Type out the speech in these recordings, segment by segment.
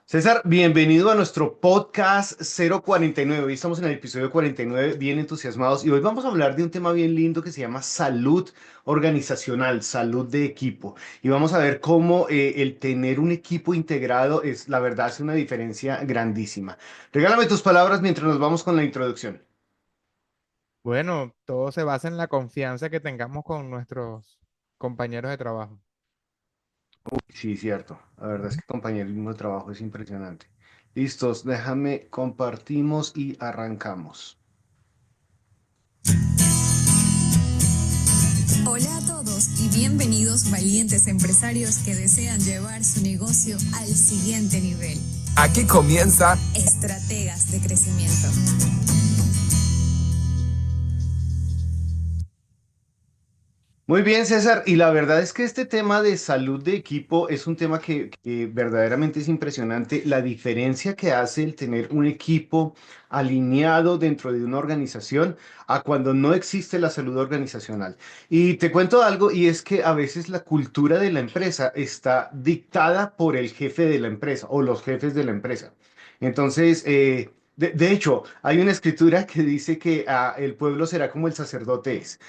César, bienvenido a nuestro podcast 049. Hoy estamos en el episodio 49, bien entusiasmados, y hoy vamos a hablar de un tema bien lindo que se llama salud organizacional, salud de equipo. Y vamos a ver cómo el tener un equipo integrado es, la verdad, hace una diferencia grandísima. Regálame tus palabras mientras nos vamos con la introducción. Bueno, todo se basa en la confianza que tengamos con nuestros compañeros de trabajo. Sí, cierto. La verdad es Ujú. que compañerismo de trabajo es impresionante. Listos, déjame, compartimos y arrancamos. Hola a todos y bienvenidos valientes empresarios que desean llevar su negocio al siguiente nivel. Aquí comienza Estrategas de crecimiento. Muy bien, César. Y la verdad es que este tema de salud de equipo es un tema que verdaderamente es impresionante. La diferencia que hace el tener un equipo alineado dentro de una organización a cuando no existe la salud organizacional. Y te cuento algo, y es que a veces la cultura de la empresa está dictada por el jefe de la empresa o los jefes de la empresa. Entonces, de hecho, hay una escritura que dice que el pueblo será como el sacerdote es.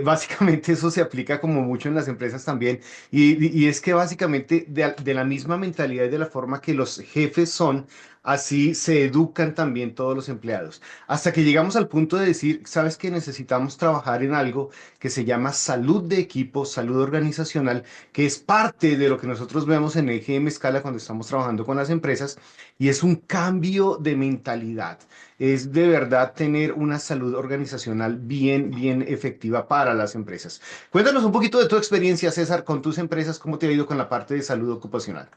Básicamente eso se aplica como mucho en las empresas también y es que básicamente de la misma mentalidad y de la forma que los jefes son, así se educan también todos los empleados. Hasta que llegamos al punto de decir, sabes que necesitamos trabajar en algo que se llama salud de equipo, salud organizacional, que es parte de lo que nosotros vemos en EGM Escala cuando estamos trabajando con las empresas y es un cambio de mentalidad. Es de verdad tener una salud organizacional bien efectiva para las empresas. Cuéntanos un poquito de tu experiencia, César, con tus empresas, cómo te ha ido con la parte de salud ocupacional.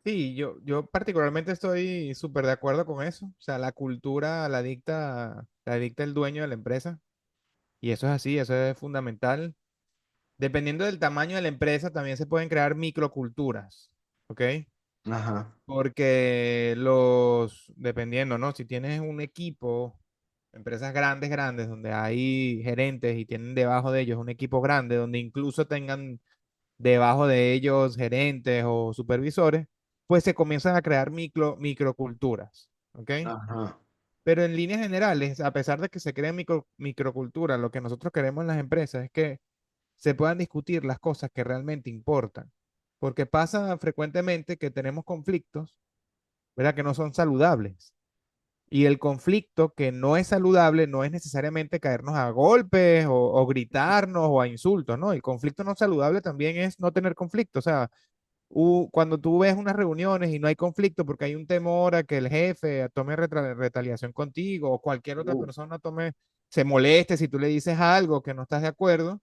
Sí, yo particularmente estoy súper de acuerdo con eso. O sea, la cultura la dicta el dueño de la empresa. Y eso es así, eso es fundamental. Dependiendo del tamaño de la empresa, también se pueden crear microculturas. ¿Ok? Ajá. Porque dependiendo, ¿no? Si tienes un equipo, empresas grandes, donde hay gerentes y tienen debajo de ellos un equipo grande, donde incluso tengan debajo de ellos gerentes o supervisores, pues se comienzan a crear microculturas, ¿ok? Ajá. Pero en líneas generales, a pesar de que se creen microculturas, lo que nosotros queremos en las empresas es que se puedan discutir las cosas que realmente importan. Porque pasa frecuentemente que tenemos conflictos, ¿verdad? Que no son saludables. Y el conflicto que no es saludable no es necesariamente caernos a golpes o gritarnos o a insultos, ¿no? El conflicto no saludable también es no tener conflicto. O sea, cuando tú ves unas reuniones y no hay conflicto porque hay un temor a que el jefe tome retaliación contigo o cualquier otra Uh, persona se moleste si tú le dices algo que no estás de acuerdo.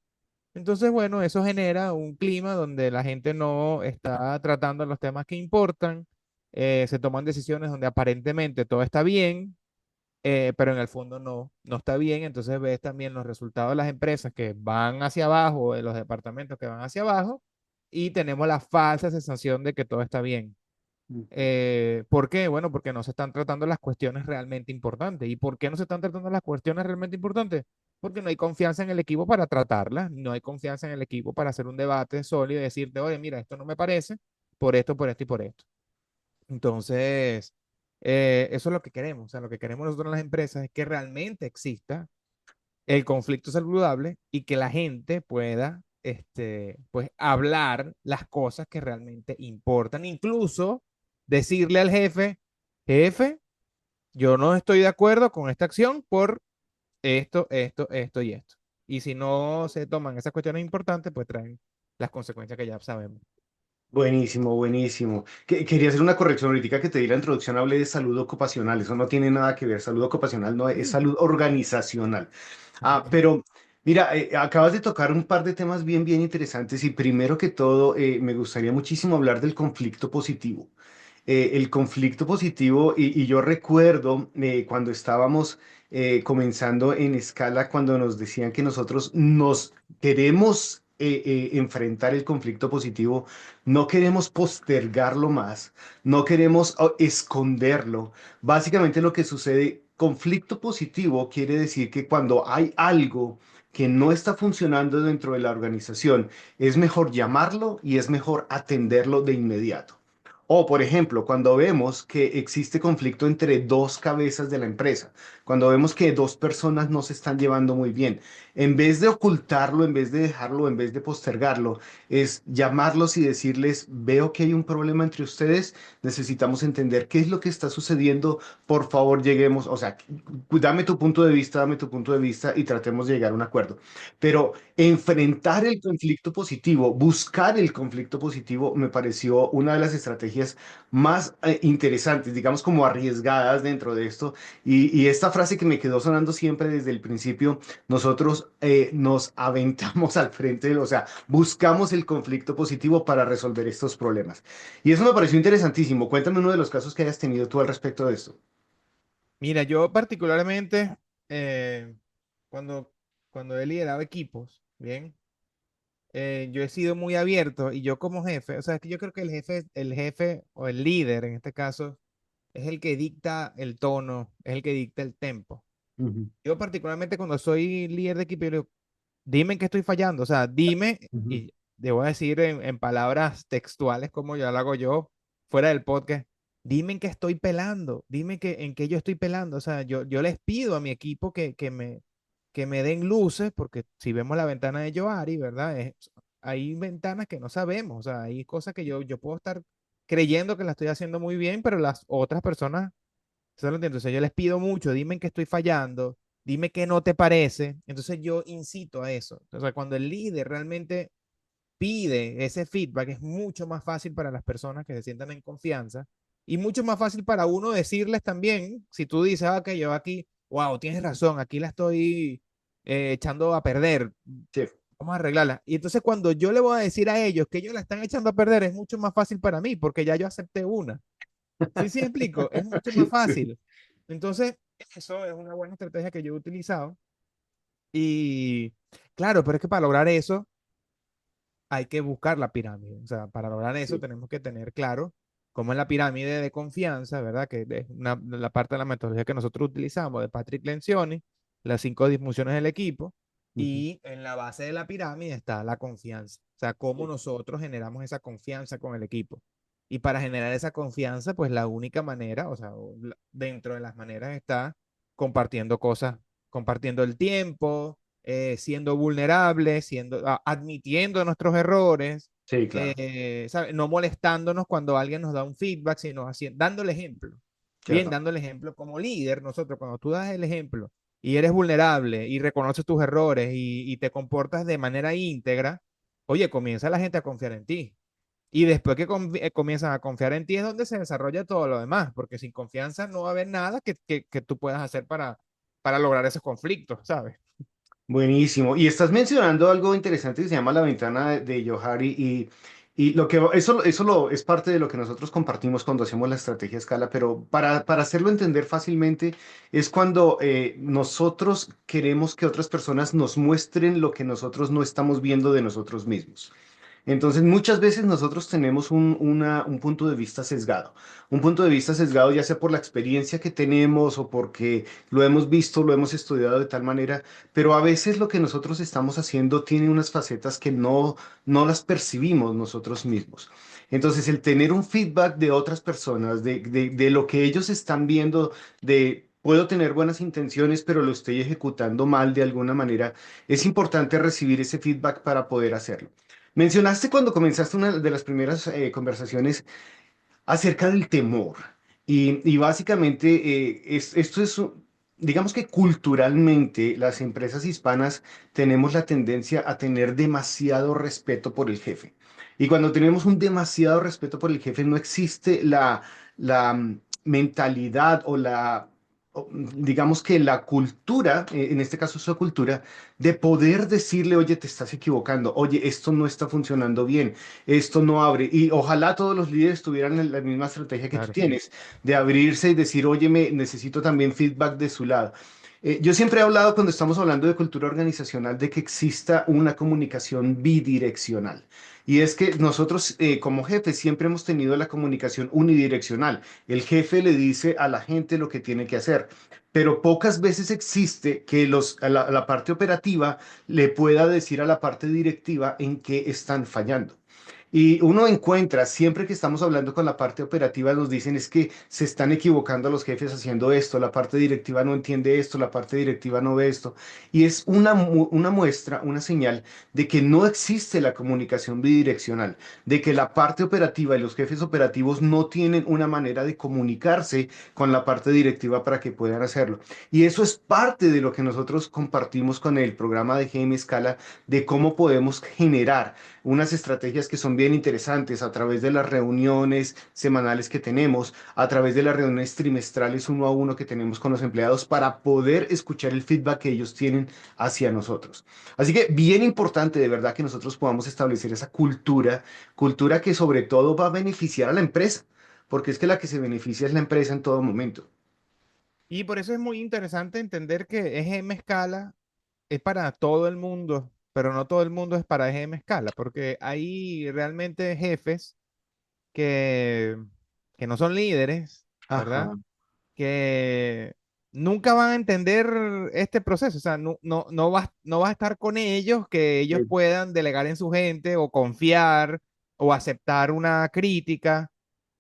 Entonces, bueno, eso genera un clima donde la gente no está tratando los temas que importan, se toman decisiones donde aparentemente todo está bien, pero en el fondo no está bien. Entonces ves también los resultados de las empresas que van hacia abajo, de los departamentos que van hacia abajo, y tenemos la falsa sensación de que todo está bien. ¿Por qué? Bueno, porque no se están tratando las cuestiones realmente importantes. ¿Y por qué no se están tratando las cuestiones realmente importantes? Porque no hay confianza en el equipo para tratarlas, no hay confianza en el equipo para hacer un debate sólido y decirte, oye, mira, esto no me parece por esto y por esto. Entonces, eso es lo que queremos. O sea, lo que queremos nosotros en las empresas es que realmente exista el conflicto saludable y que la gente pueda, pues, hablar las cosas que realmente importan. Incluso decirle al jefe, jefe, yo no estoy de acuerdo con esta acción por esto y esto. Y si no se toman esas cuestiones importantes, pues traen las consecuencias que ya sabemos. Buenísimo, buenísimo. Quería hacer una corrección ahorita que te di la introducción, hablé de salud ocupacional, eso no tiene nada que ver, salud ocupacional no es Sí. salud organizacional. Ok. Pero mira, acabas de tocar un par de temas bien interesantes y primero que todo me gustaría muchísimo hablar del conflicto positivo. El conflicto positivo y yo recuerdo cuando estábamos comenzando en escala, cuando nos decían que nosotros nos queremos enfrentar el conflicto positivo, no queremos postergarlo más, no queremos esconderlo. Básicamente lo que sucede, conflicto positivo quiere decir que cuando hay algo que no está funcionando dentro de la organización, es mejor llamarlo y es mejor atenderlo de inmediato. O, por ejemplo, cuando vemos que existe conflicto entre dos cabezas de la empresa, cuando vemos que dos personas no se están llevando muy bien, en vez de ocultarlo, en vez de dejarlo, en vez de postergarlo, es llamarlos y decirles, veo que hay un problema entre ustedes, necesitamos entender qué es lo que está sucediendo, por favor lleguemos, o sea, dame tu punto de vista, dame tu punto de vista y tratemos de llegar a un acuerdo. Pero enfrentar el conflicto positivo, buscar el conflicto positivo, me pareció una de las estrategias más interesantes, digamos como arriesgadas dentro de esto. Y esta frase que me quedó sonando siempre desde el principio, nosotros nos aventamos al frente, o sea, buscamos el conflicto positivo para resolver estos problemas. Y eso me pareció interesantísimo. Cuéntame uno de los casos que hayas tenido tú al respecto de esto. Mira, yo particularmente, eh, cuando, cuando he liderado equipos, bien, yo he sido muy abierto y yo como jefe, o sea, es que yo creo que el jefe o el líder en este caso, es el que dicta el tono, es el que dicta el tempo. Ujú, Yo particularmente cuando soy líder de equipo, yo digo, dime en qué estoy fallando, o sea, dime, ujú. y debo decir en palabras textuales como ya lo hago yo fuera del podcast, dime en qué estoy pelando, dime en qué yo estoy pelando, o sea, yo les pido a mi equipo que me den luces, porque si vemos la ventana de Johari, ¿verdad? Hay ventanas que no sabemos, o sea, hay cosas que yo puedo estar creyendo que la estoy haciendo muy bien, pero las otras personas, ¿se lo entiendo? Entonces yo les pido mucho, dime en qué estoy fallando, dime qué no te parece. Entonces yo incito a eso. O sea, cuando el líder realmente pide ese feedback, es mucho más fácil para las personas que se sientan en confianza y mucho más fácil para uno decirles también, si tú dices, ah, que yo aquí, wow, tienes razón, aquí la estoy echando a perder, Sí, vamos a arreglarla. Y entonces cuando yo le voy a decir a ellos que ellos la están echando a perder, es mucho más fácil para mí, porque ya yo acepté una. Sí, sí, explico, es mucho más sí, fácil. Entonces, eso es una buena estrategia que yo he utilizado. Y claro, pero es que para lograr eso hay que buscar la pirámide. O sea, para lograr eso sí. tenemos que tener claro cómo es la pirámide de confianza, ¿verdad? Que es la parte de la metodología que nosotros utilizamos de Patrick Lencioni, las 5 disfunciones del equipo. Ujú. Y en la base de la pirámide está la confianza. O sea, cómo nosotros generamos esa confianza con el equipo. Y para generar esa confianza, pues la única manera, o sea, dentro de las maneras está compartiendo cosas, compartiendo el tiempo, siendo vulnerables, admitiendo nuestros errores, Sí, claro, ¿sabe? No molestándonos cuando alguien nos da un feedback, sino dando el ejemplo. Bien, cierto. dando el ejemplo como líder, nosotros, cuando tú das el ejemplo y eres vulnerable y reconoces tus errores y te comportas de manera íntegra, oye, comienza la gente a confiar en ti. Y después que comienzan a confiar en ti es donde se desarrolla todo lo demás, porque sin confianza no va a haber nada que tú puedas hacer para lograr esos conflictos, ¿sabes? Buenísimo. Y estás mencionando algo interesante que se llama la ventana de Johari y lo que es parte de lo que nosotros compartimos cuando hacemos la estrategia a escala, pero para hacerlo entender fácilmente es cuando nosotros queremos que otras personas nos muestren lo que nosotros no estamos viendo de nosotros mismos. Entonces, muchas veces nosotros tenemos un punto de vista sesgado. Un punto de vista sesgado ya sea por la experiencia que tenemos o porque lo hemos visto, lo hemos estudiado de tal manera, pero a veces lo que nosotros estamos haciendo tiene unas facetas que no las percibimos nosotros mismos. Entonces, el tener un feedback de otras personas, de lo que ellos están viendo, de... Puedo tener buenas intenciones, pero lo estoy ejecutando mal de alguna manera. Es importante recibir ese feedback para poder hacerlo. Mencionaste cuando comenzaste una de las primeras conversaciones acerca del temor y básicamente esto es, digamos que culturalmente las empresas hispanas tenemos la tendencia a tener demasiado respeto por el jefe. Y cuando tenemos un demasiado respeto por el jefe no existe la mentalidad digamos que la cultura, en este caso su cultura, de poder decirle, oye, te estás equivocando, oye, esto no está funcionando bien, esto no abre. Y ojalá todos los líderes tuvieran la misma estrategia que tú Claro. tienes, de abrirse y decir, oye, necesito también feedback de su lado. Yo siempre he hablado, cuando estamos hablando de cultura organizacional, de que exista una comunicación bidireccional. Y es que nosotros como jefes siempre hemos tenido la comunicación unidireccional. El jefe le dice a la gente lo que tiene que hacer, pero pocas veces existe que a la parte operativa le pueda decir a la parte directiva en qué están fallando. Y uno encuentra, siempre que estamos hablando con la parte operativa, nos dicen es que se están equivocando los jefes haciendo esto, la parte directiva no entiende esto, la parte directiva no ve esto. Y es una muestra, una señal de que no existe la comunicación bidireccional, de que la parte operativa y los jefes operativos no tienen una manera de comunicarse con la parte directiva para que puedan hacerlo. Y eso es parte de lo que nosotros compartimos con el programa de GM Scala, de cómo podemos generar unas estrategias que son bien interesantes a través de las reuniones semanales que tenemos, a través de las reuniones trimestrales uno a uno que tenemos con los empleados para poder escuchar el feedback que ellos tienen hacia nosotros. Así que bien importante de verdad que nosotros podamos establecer esa cultura que sobre todo va a beneficiar a la empresa, porque es que la que se beneficia es la empresa en todo momento. Y por eso es muy interesante entender que EGM Scala es para todo el mundo, pero no todo el mundo es para EGM Scala, porque hay realmente jefes que, que no son líderes, ¿verdad? Ajá. Que nunca van a entender este proceso, o sea, no va a estar con ellos que ellos Sí. puedan delegar en su gente o confiar o aceptar una crítica.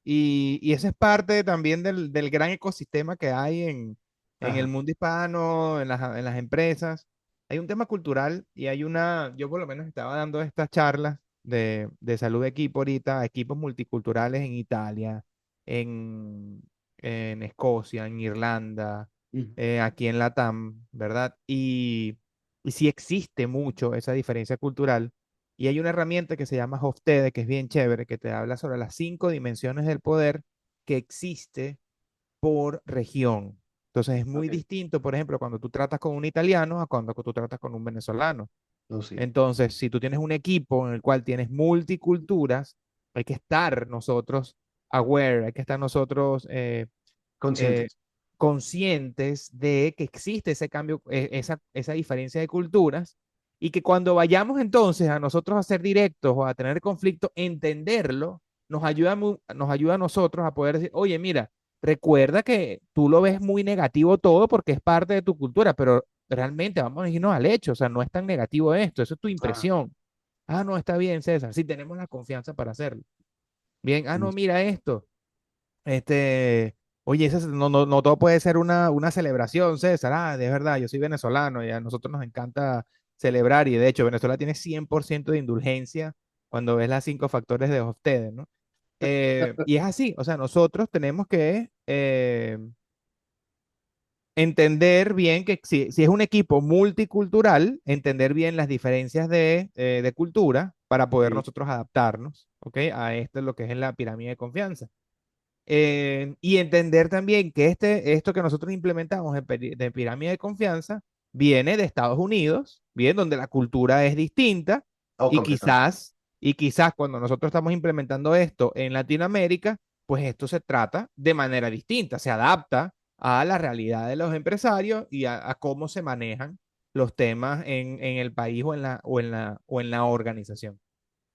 Y eso es parte también del gran ecosistema que hay en el Ajá. mundo hispano, en las empresas. Hay un tema cultural y hay yo por lo menos estaba dando estas charlas de salud de equipo ahorita, a equipos multiculturales en Italia, en, en Escocia, en Irlanda, Mm. aquí en Latam, ¿verdad? Y sí existe mucho esa diferencia cultural. Y hay una herramienta que se llama Hofstede, que es bien chévere, que te habla sobre las 5 dimensiones del poder que existe por región. Entonces es muy Ok. distinto, por ejemplo, cuando tú tratas con un italiano a cuando tú tratas con un venezolano. No, sí. Entonces, si tú tienes un equipo en el cual tienes multiculturas, hay que estar nosotros aware, hay que estar nosotros eh, Conscientes. conscientes de que existe ese cambio, esa diferencia de culturas y que cuando vayamos entonces a nosotros a ser directos o a tener conflicto, entenderlo, nos ayuda a nosotros a poder decir, oye, mira, recuerda que tú lo ves muy negativo todo porque es parte de tu cultura, pero realmente vamos a irnos al hecho, o sea, no es tan negativo esto, eso es tu Ah, impresión. Ah, no, está bien, César, sí tenemos la confianza para hacerlo. Bien, ah, no, listo. mira esto. Este, oye, no todo puede ser una celebración, César. Ah, de verdad, yo soy venezolano y a nosotros nos encanta celebrar y de hecho Venezuela tiene 100% de indulgencia cuando ves las 5 factores de Hofstede, ¿no? Y es así, o sea, nosotros tenemos que entender bien que si es un equipo multicultural, entender bien las diferencias de cultura para poder Sí. nosotros adaptarnos, ¿ok? A esto es lo que es en la pirámide de confianza. Y entender también que esto que nosotros implementamos de pirámide de confianza viene de Estados Unidos, bien, donde la cultura es distinta Oh, y completamente. quizás cuando nosotros estamos implementando esto en Latinoamérica, pues esto se trata de manera distinta, se adapta a la realidad de los empresarios y a cómo se manejan los temas en el país o en la organización.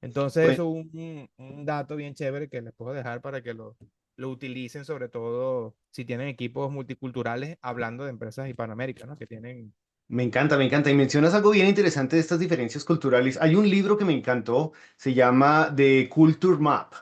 Entonces, Bueno, eso es un dato bien chévere que les puedo dejar para que lo utilicen, sobre todo si tienen equipos multiculturales, hablando de empresas hispanoaméricas, ¿no? Que tienen... me encanta, me encanta. Y mencionas algo bien interesante de estas diferencias culturales. Hay un libro que me encantó, se llama The Culture Map,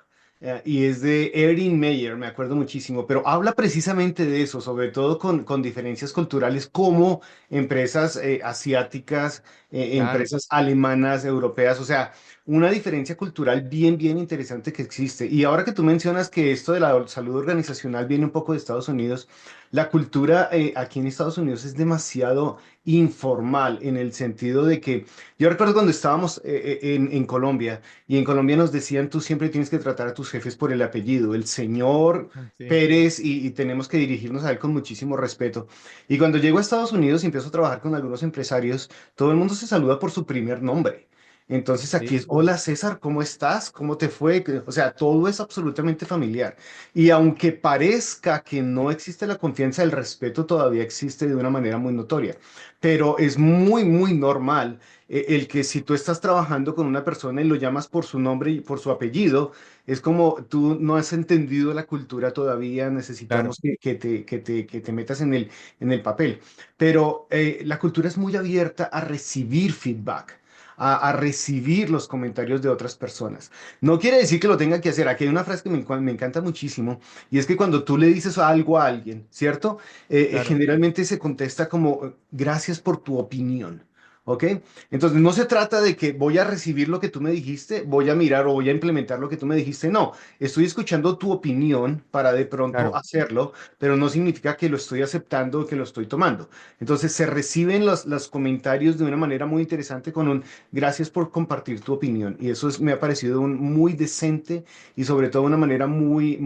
y es de Erin Meyer, me acuerdo muchísimo, pero habla precisamente de eso, sobre todo con diferencias culturales como empresas asiáticas, Claro, empresas alemanas, europeas, o sea, una diferencia cultural bien, bien interesante que existe. Y ahora que tú mencionas que esto de la salud organizacional viene un poco de Estados Unidos, la cultura aquí en Estados Unidos es demasiado informal en el sentido de que yo recuerdo cuando estábamos en Colombia y en Colombia nos decían tú siempre tienes que tratar a tus jefes por el apellido, el señor sí, Pérez y tenemos que dirigirnos a él con muchísimo respeto. Y cuando llego a Estados Unidos y empiezo a trabajar con algunos empresarios, todo el mundo se saluda por su primer nombre. Entonces aquí es, sí, hola César, ¿cómo estás? ¿Cómo te fue? O sea, todo es absolutamente familiar. Y aunque parezca que no existe la confianza, el respeto todavía existe de una manera muy notoria. Pero es muy, muy normal el que si tú estás trabajando con una persona y lo llamas por su nombre y por su apellido, es como tú no has entendido la cultura todavía, claro, necesitamos que te metas en el papel. Pero la cultura es muy abierta a recibir feedback. a recibir los comentarios de otras personas. No quiere decir que lo tenga que hacer. Aquí hay una frase que me encanta muchísimo y es que cuando tú le dices algo a alguien, ¿cierto? Claro, Generalmente se contesta como gracias por tu opinión. ¿Ok? Entonces no se trata de que voy a recibir lo que tú me dijiste, voy a mirar o voy a implementar lo que tú me dijiste. No, estoy escuchando tu opinión para de pronto claro. hacerlo, pero no significa que lo estoy aceptando o que lo estoy tomando. Entonces se reciben los comentarios de una manera muy interesante con un gracias por compartir tu opinión. Y eso me ha parecido muy decente y sobre todo una manera muy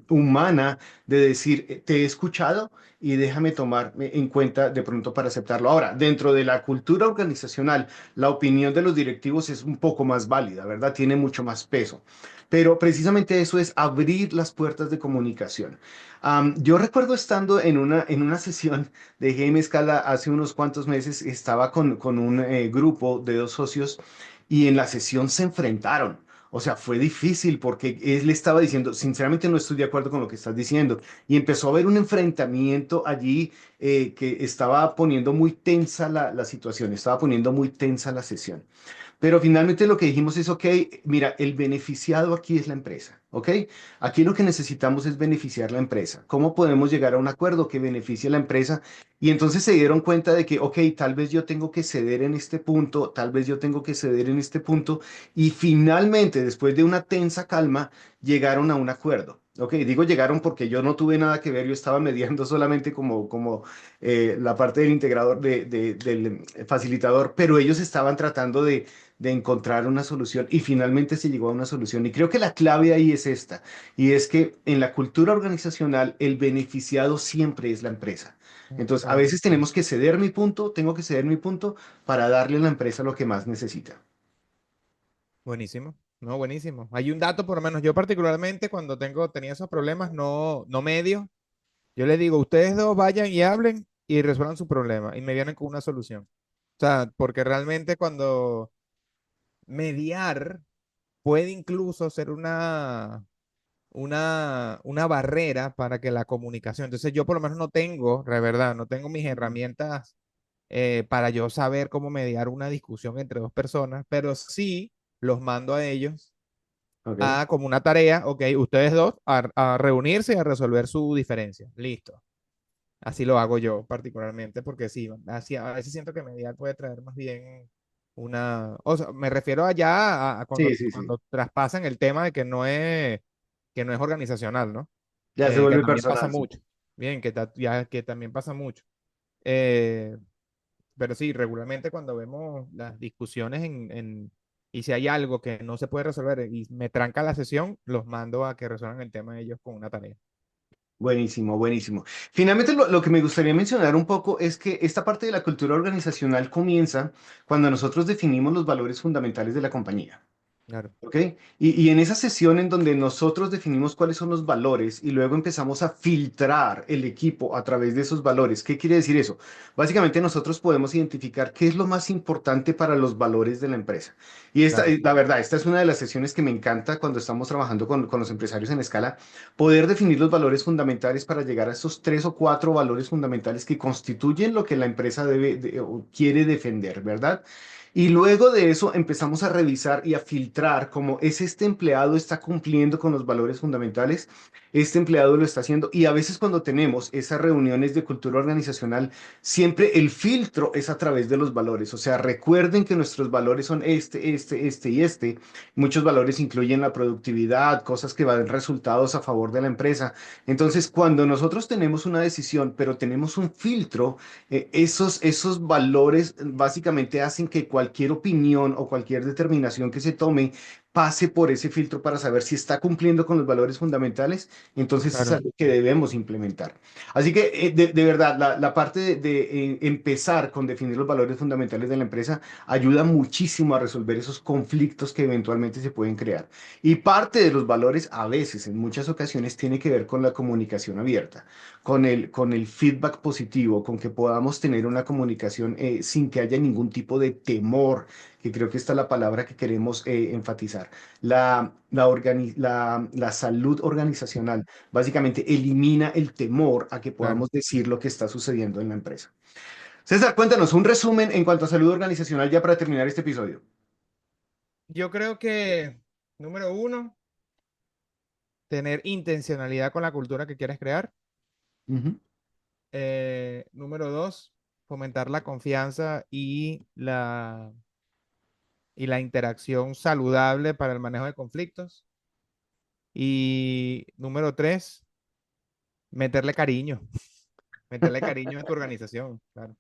humana de decir, te he escuchado y déjame tomar en cuenta de pronto para aceptarlo. Ahora, dentro de la cultura organizacional, la opinión de los directivos es un poco más válida, ¿verdad? Tiene mucho más peso. Pero precisamente eso es abrir las puertas de comunicación. Yo recuerdo estando en una sesión de GM Scala hace unos cuantos meses, estaba con un grupo de dos socios y en la sesión se enfrentaron. O sea, fue difícil porque él le estaba diciendo, sinceramente no estoy de acuerdo con lo que estás diciendo. Y empezó a haber un enfrentamiento allí que estaba poniendo muy tensa la situación, estaba poniendo muy tensa la sesión. Pero finalmente lo que dijimos es, ok, mira, el beneficiado aquí es la empresa, ¿ok? Aquí lo que necesitamos es beneficiar la empresa. ¿Cómo podemos llegar a un acuerdo que beneficie a la empresa? Y entonces se dieron cuenta de que, ok, tal vez yo tengo que ceder en este punto, tal vez yo tengo que ceder en este punto. Y finalmente, después de una tensa calma, llegaron a un acuerdo. Ok, digo llegaron porque yo no tuve nada que ver, yo estaba mediando solamente como la parte del integrador, del facilitador, pero ellos estaban tratando de encontrar una solución y finalmente se llegó a una solución. Y creo que la clave ahí es esta, y es que en la cultura organizacional el beneficiado siempre es la empresa. Entonces, a Claro. veces tenemos que ceder mi punto, tengo que ceder mi punto para darle a la empresa lo que más necesita. Buenísimo. No, buenísimo. Hay un dato, por lo menos yo particularmente, cuando tenía esos problemas, no medio, yo les digo, ustedes dos vayan y hablen y resuelvan su problema y me vienen con una solución. O sea, porque realmente cuando mediar puede incluso ser una barrera para que la comunicación. Entonces yo por lo menos no tengo, de verdad, no tengo mis Ujú. herramientas para yo saber cómo mediar una discusión entre dos personas, pero sí los mando a ellos Ok. a como una tarea, ok, ustedes dos a reunirse y a resolver su diferencia. Listo. Así lo hago yo particularmente porque sí, así, a veces siento que mediar puede traer más bien o sea, me refiero allá a Sí, sí, sí. cuando traspasan el tema de que no es organizacional, ¿no? Ya se Que vuelve también pasa personal, sí. mucho. Bien, que también pasa mucho. Eh, pero sí, regularmente cuando vemos las discusiones y si hay algo que no se puede resolver y me tranca la sesión, los mando a que resuelvan el tema ellos con una tarea. Buenísimo, buenísimo. Finalmente, lo que me gustaría mencionar un poco es que esta parte de la cultura organizacional comienza cuando nosotros definimos los valores fundamentales de la compañía. Claro, ¿Ok? Y en esa sesión en donde nosotros definimos cuáles son los valores y luego empezamos a filtrar el equipo a través de esos valores. ¿Qué quiere decir eso? Básicamente nosotros podemos identificar qué es lo más importante para los valores de la empresa. Y claro, la verdad, esta es una de las sesiones que me encanta cuando estamos trabajando con los empresarios en escala, poder definir los valores fundamentales para llegar a esos tres o cuatro valores fundamentales que constituyen lo que la empresa o quiere defender, ¿verdad? Y luego de eso empezamos a revisar y a filtrar cómo es este empleado está cumpliendo con los valores fundamentales, este empleado lo está haciendo. Y a veces cuando tenemos esas reuniones de cultura organizacional, siempre el filtro es a través de los valores. O sea, recuerden que nuestros valores son este y este. Muchos valores incluyen la productividad, cosas que van resultados a favor de la empresa. Entonces, cuando nosotros tenemos una decisión, pero tenemos un filtro, esos valores básicamente hacen que cualquier opinión o cualquier determinación que se tome pase por ese filtro para saber si está cumpliendo con los valores fundamentales, entonces es claro. algo que debemos implementar. Así que de verdad, la parte de empezar con definir los valores fundamentales de la empresa ayuda muchísimo a resolver esos conflictos que eventualmente se pueden crear. Y parte de los valores a veces, en muchas ocasiones, tiene que ver con la comunicación abierta, con el feedback positivo, con que podamos tener una comunicación sin que haya ningún tipo de temor, que creo que esta es la palabra que queremos enfatizar. La salud organizacional básicamente elimina el temor a que Claro. podamos decir lo que está sucediendo en la empresa. César, cuéntanos un resumen en cuanto a salud organizacional ya para terminar este episodio. Yo creo que, número uno, tener intencionalidad con la cultura que quieres crear. Ujú. Número dos, fomentar la confianza y la interacción saludable para el manejo de conflictos. Y número tres, meterle cariño a tu organización, claro.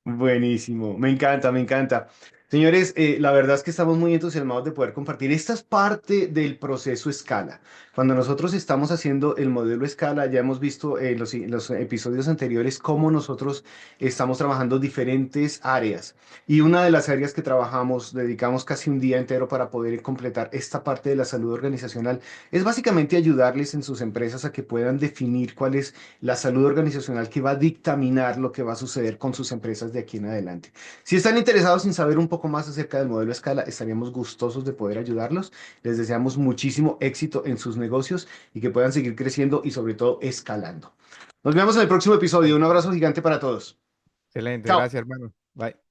Buenísimo, me encanta, me encanta. Señores, la verdad es que estamos muy entusiasmados de poder compartir. Esta es parte del proceso escala. Cuando nosotros estamos haciendo el modelo escala, ya hemos visto en los episodios anteriores cómo nosotros estamos trabajando diferentes áreas. Y una de las áreas que trabajamos, dedicamos casi un día entero para poder completar esta parte de la salud organizacional, es básicamente ayudarles en sus empresas a que puedan definir cuál es la salud organizacional que va a dictaminar lo que va a suceder con sus empresas de aquí en adelante. Si están interesados en saber un poco más acerca del modelo escala, estaríamos gustosos de poder ayudarlos. Les deseamos muchísimo éxito en sus negocios y que puedan seguir creciendo y sobre todo escalando. Nos vemos en el próximo episodio. Un abrazo gigante para todos. Excelente, Chao. gracias, hermano. Bye.